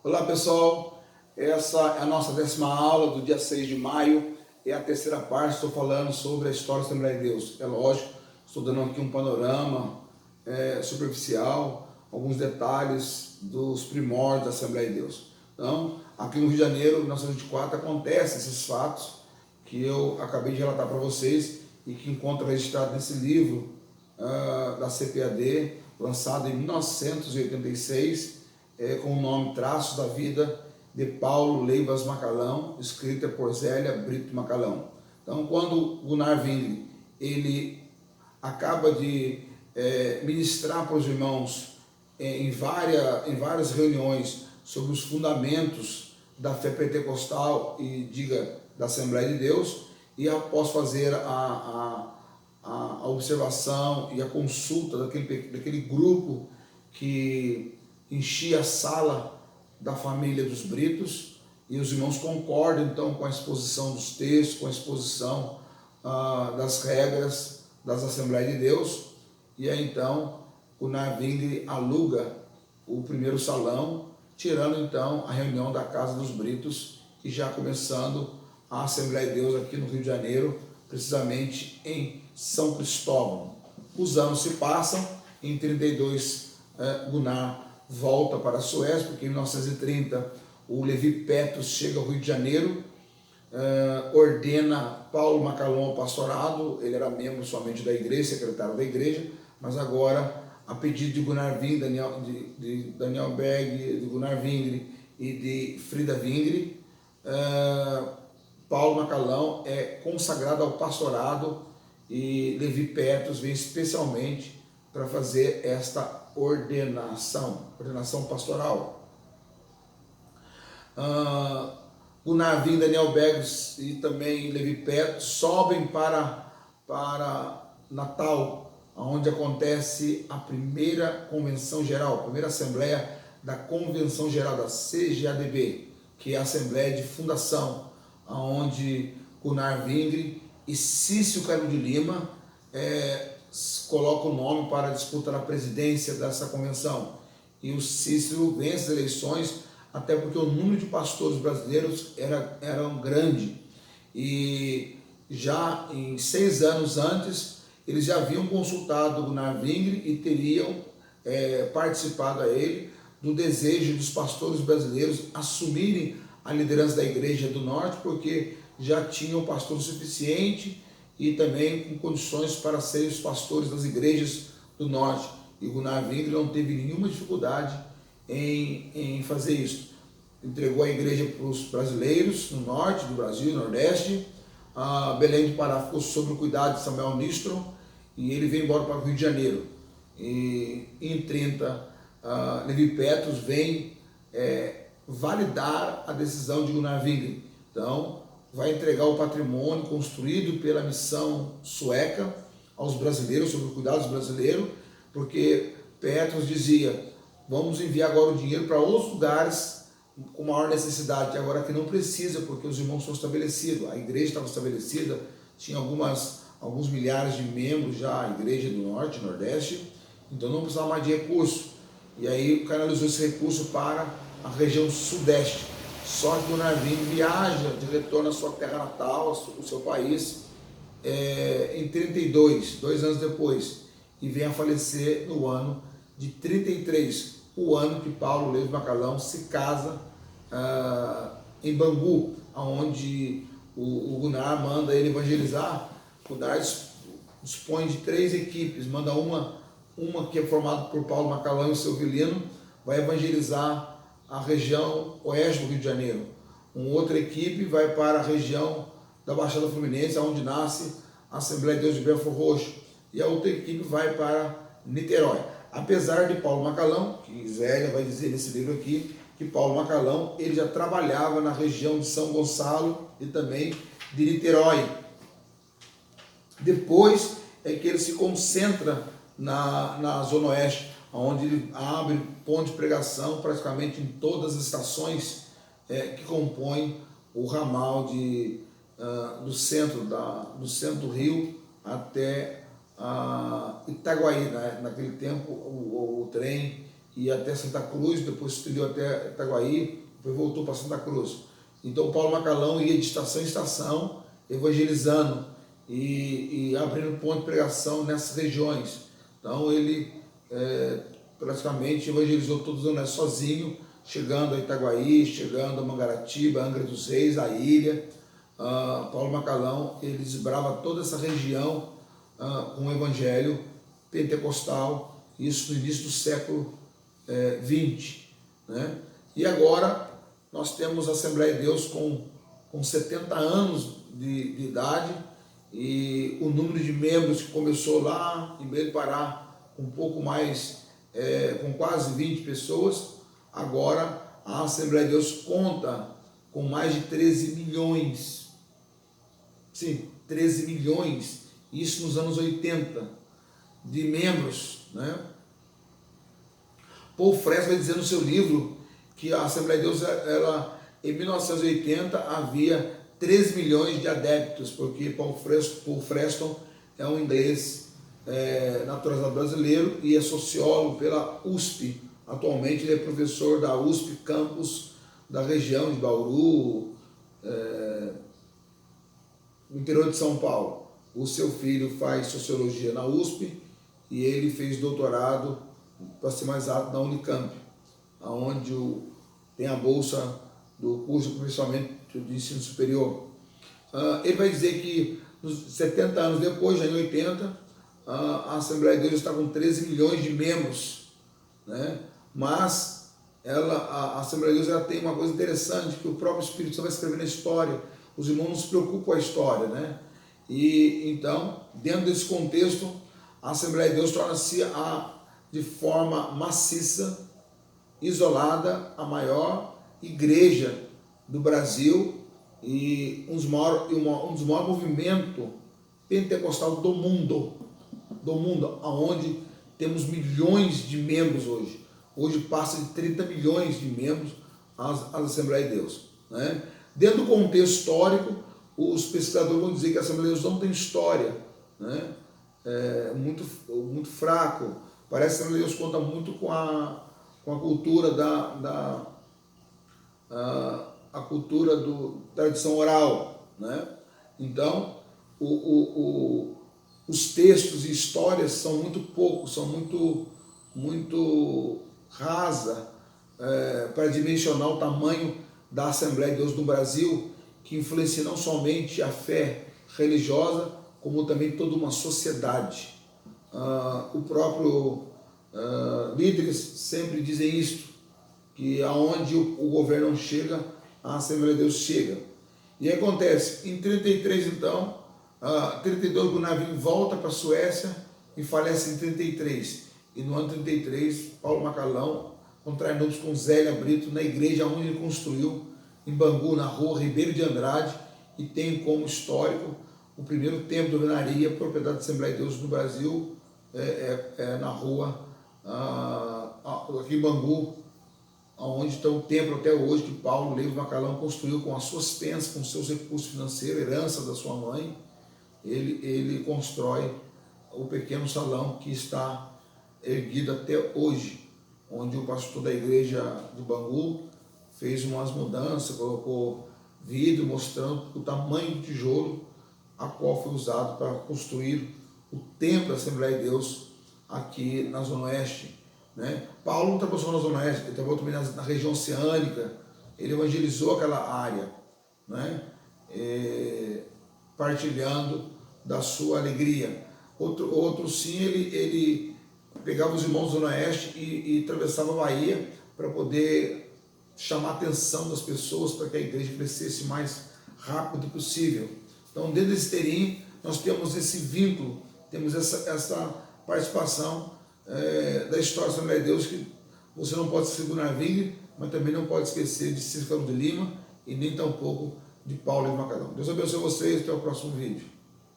Olá pessoal, essa é a nossa 10ª aula do dia 6 de maio, é a terceira parte. Estou falando sobre a história da Assembleia de Deus. É lógico, estou dando aqui um panorama superficial, alguns detalhes dos primórdios da Assembleia de Deus. Então, aqui no Rio de Janeiro, em 1924, acontecem esses fatos que eu acabei de relatar para vocês e que encontra registrado nesse livro da CPAD, lançado em 1986, com o nome Traços da Vida, de Paulo Leibas Macalão, escrita por Zélia Brito Macalão. Então, quando Gunnar Wingre, ele acaba de ministrar para os irmãos em várias reuniões sobre os fundamentos da fé pentecostal e, da Assembleia de Deus, e após fazer a observação e a consulta daquele grupo que enchia a sala da família dos Britos, e os irmãos concordam então com a exposição dos textos, com a exposição das regras das Assembleias de Deus, e aí então o Gunnar Wingre aluga o primeiro salão, tirando então a reunião da Casa dos Britos, e já começando a Assembleia de Deus aqui no Rio de Janeiro, precisamente em São Cristóvão. Os anos se passam, em 32 Gunnar volta para a Suécia, porque em 1930 o Levi Petrus chega ao Rio de Janeiro, ordena Paulo Macalão ao pastorado. Ele era membro somente da igreja, secretário da igreja, mas agora, a pedido de Gunnar Wingre, de Daniel Berg, de Gunnar Wingre e de Frida Wingre, Paulo Macalão é consagrado ao pastorado, e Levi Petrus vem especialmente para fazer esta ordenação pastoral. Gunnar Wingre, Daniel Berg e também Levi Petrus sobem para Natal, onde acontece a primeira convenção geral, a primeira assembleia da convenção geral da CGADB, que é a assembleia de fundação, onde Gunnar Wingre e Cício Carmo de Lima colocam o nome para disputar a presidência dessa convenção. E o Cício vence as eleições, até porque o número de pastores brasileiros era grande. E já em 6 anos antes, eles já haviam consultado o Gunnar Wingre e teriam participado a ele do desejo dos pastores brasileiros assumirem a liderança da Igreja do Norte, porque já tinham pastor suficiente e também com condições para serem os pastores das igrejas do Norte. E Gunnar Wingre não teve nenhuma dificuldade em fazer isso. Entregou a igreja para os brasileiros no Norte do Brasil, no Nordeste. Belém do Pará ficou sob o cuidado de Samuel Nistron, e ele veio embora para o Rio de Janeiro. E em 30, Levi Petrus vem validar a decisão de Gunnar Wingre. Então, vai entregar o patrimônio construído pela missão sueca aos brasileiros, sob o cuidado dos brasileiros, porque Petrus dizia: vamos enviar agora o dinheiro para outros lugares com maior necessidade, agora que não precisa, porque os irmãos são estabelecidos, a igreja estava estabelecida, tinha alguns milhares de membros já, a igreja do Norte, Nordeste, então não precisava mais de recurso. E aí canalizou esse recurso para a região Sudeste. Só que Gunnar Wingre viaja de retorno à sua terra natal, ao seu país, em 32, 2 anos depois, e vem a falecer no ano de 33, o ano que Paulo Leibas Macalão se casa em Bangu, onde o Gunnar manda ele evangelizar. O Gunnar dispõe de 3 equipes, manda uma que é formada por Paulo Macalão e seu violino, vai evangelizar a região oeste do Rio de Janeiro. Uma outra equipe vai para a região da Baixada Fluminense, onde nasce a Assembleia de Deus de Belford Roxo, e a outra equipe vai para Niterói. Apesar de Paulo Macalão, que Zélia vai dizer nesse livro aqui, que Paulo Macalão ele já trabalhava na região de São Gonçalo e também de Niterói. Depois é que ele se concentra na Zona Oeste, onde ele abre ponto de pregação praticamente em todas as estações que compõem o ramal do centro do Rio até Itaguaí. Naquele tempo o trem ia até Santa Cruz, depois se estendeu até Itaguaí, depois voltou para Santa Cruz. Então Paulo Macalão ia de estação em estação, evangelizando e abrindo ponto de pregação nessas regiões. Então ele praticamente evangelizou todos os anos sozinho, chegando a Itaguaí, chegando a Mangaratiba, Angra dos Reis, a ilha. Paulo Macalão, ele desbrava toda essa região com o evangelho pentecostal, isso no início do século XX, né? E agora nós temos a Assembleia de Deus com 70 anos de idade, e o número de membros que começou lá em Belém do Pará com um pouco mais, com quase 20 pessoas, agora a Assembleia de Deus conta com mais de 13 milhões, sim, 13 milhões, isso nos anos 80, de membros, né? Paul Fresco vai dizer no seu livro que a Assembleia de Deus, ela, em 1980, havia 13 milhões de adeptos, porque Paul Fresco é um inglês naturalizado brasileiro e é sociólogo pela USP. Atualmente ele é professor da USP Campus da região de Bauru, no interior de São Paulo. O seu filho faz sociologia na USP e ele fez doutorado, para ser mais alto, na Unicamp, onde tem a bolsa do curso de aperfeiçoamento de ensino superior. Ele vai dizer que nos 70 anos depois, já em 80, a Assembleia de Deus está com 13 milhões de membros, né? Mas a Assembleia de Deus ela tem uma coisa interessante, que o próprio Espírito Santo vai escrever na história. Os irmãos não se preocupam com a história, né? E então, dentro desse contexto, a Assembleia de Deus torna-se de forma maciça, isolada, a maior igreja do Brasil e um dos maiores movimentos pentecostal do mundo, onde temos milhões de membros hoje. Hoje passa de 30 milhões de membros as Assembleias de Deus, né? Dentro do contexto histórico, os pesquisadores vão dizer que a Assembleia de Deus não tem história, né? Muito fraco. Parece que a Assembleia de Deus conta muito com a cultura a cultura da tradição oral, né? Então, os textos e histórias são muito poucos, são muito rasa para dimensionar o tamanho da Assembleia de Deus no Brasil, que influencia não somente a fé religiosa, como também toda uma sociedade. O próprio líderes sempre dizem isto, que aonde o governo não chega, a Assembleia de Deus chega. E acontece, em 33 então, 32 o navio volta para a Suécia e falece em 33. E no ano 33, Paulo Macalão contrai núpcias com Zélia Brito na igreja onde ele construiu, em Bangu, na rua Ribeiro de Andrade, e tem como histórico o primeiro templo de alvenaria, propriedade da Assembleia de Deus no Brasil, na rua, aqui em Bangu, onde está o templo até hoje, que Paulo Levo Macalão construiu com as suas pensas, com seus recursos financeiros, herança da sua mãe. Ele constrói o pequeno salão que está erguido até hoje, onde o pastor da igreja de Bangu fez umas mudanças, colocou vidro mostrando o tamanho do tijolo a qual foi usado para construir o templo da Assembleia de Deus aqui na Zona Oeste, né? Paulo não trabalhou só na Zona Oeste, ele trabalhou também na região oceânica, ele evangelizou aquela área, né? Partilhando da sua alegria. Outro sim, ele pegava os irmãos da Zona Oeste e atravessava a Bahia para poder chamar a atenção das pessoas para que a igreja crescesse mais rápido possível. Então, dentro desse terim, nós temos esse vínculo, temos essa participação da história da Assembleia de Deus, que você não pode esquecer do Navingue, mas também não pode esquecer de Cícero de Lima e nem tampouco de Paulo Levo Macalão. Deus abençoe vocês, até o próximo vídeo.